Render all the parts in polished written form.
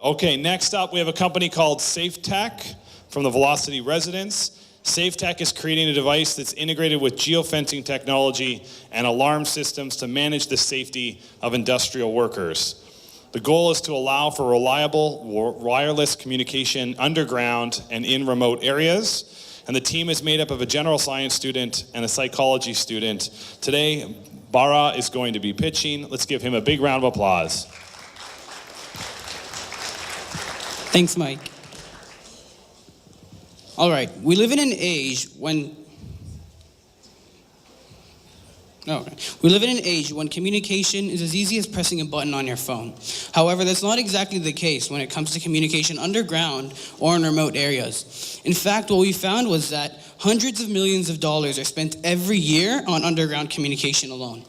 Okay, next up we have a company called SafeTech from the Velocity residents. SafeTech is creating a device that's integrated with geofencing technology and alarm systems to manage the safety of industrial workers. The goal is to allow for reliable wireless communication underground and in remote areas. And the team is made up of a general science student and a psychology student. Today, Bara is going to be pitching. Let's give him a big round of applause. Thanks, Mike. All right, we live in an age when communication is as easy as pressing a button on your phone. However, that's not exactly the case when it comes to communication underground or in remote areas. In fact, what we found was that hundreds of millions of dollars are spent every year on underground communication alone.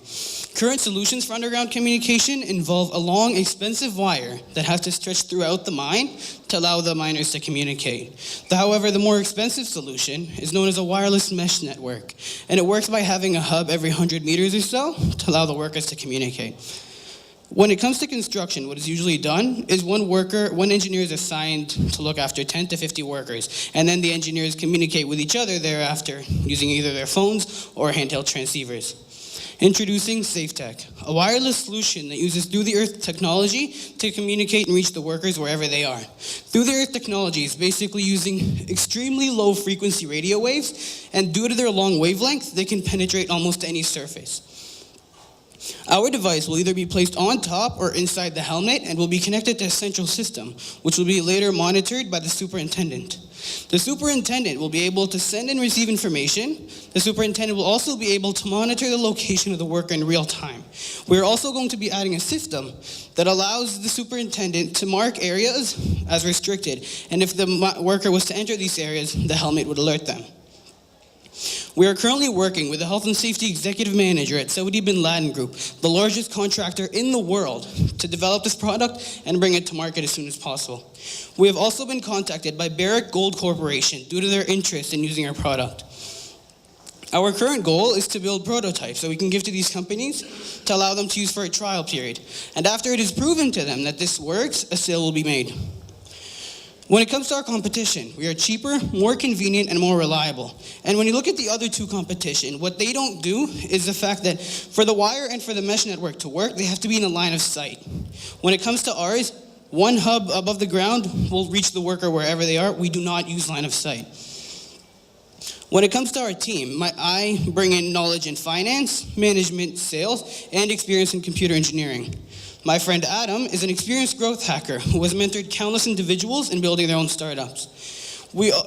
Current solutions for underground communication involve a long, expensive wire that has to stretch throughout the mine to allow the miners to communicate. However, the more expensive solution is known as a wireless mesh network, and it works by having a hub every 100 meters or so to allow the workers to communicate. When it comes to construction, what is usually done is one engineer is assigned to look after 10 to 50 workers, and then the engineers communicate with each other thereafter using either their phones or handheld transceivers. Introducing SafeTech, a wireless solution that uses through-the-earth technology to communicate and reach the workers wherever they are. Through-the-earth technology is basically using extremely low-frequency radio waves, and due to their long wavelength, they can penetrate almost any surface. Our device will either be placed on top or inside the helmet and will be connected to a central system, which will be later monitored by the superintendent. The superintendent will be able to send and receive information. The superintendent will also be able to monitor the location of the worker in real time. We're also going to be adding a system that allows the superintendent to mark areas as restricted, and if the worker was to enter these areas, the helmet would alert them. We are currently working with the Health and Safety Executive Manager at Saudi Bin Laden Group, the largest contractor in the world, to develop this product and bring it to market as soon as possible. We have also been contacted by Barrick Gold Corporation due to their interest in using our product. Our current goal is to build prototypes that we can give to these companies to allow them to use for a trial period. And after it is proven to them that this works, a sale will be made. When it comes to our competition, we are cheaper, more convenient, and more reliable. And when you look at the other two competition, what they don't do is the fact that for the wire and for the mesh network to work, they have to be in a line of sight. When it comes to ours, one hub above the ground will reach the worker wherever they are. We do not use line of sight. When it comes to our team, I bring in knowledge in finance, management, sales, and experience in computer engineering. My friend Adam is an experienced growth hacker who has mentored countless individuals in building their own startups. We have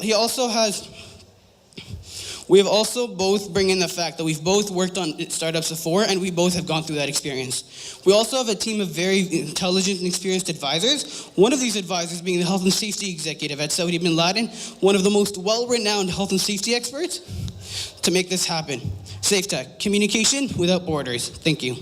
also both bring in the fact that we've both worked on startups before, and we both have gone through that experience. We also have a team of very intelligent and experienced advisors. One of these advisors being the Health and Safety Executive at Saudi Bin Laden, one of the most well-renowned health and safety experts to make this happen. SafeTech, communication without borders. Thank you.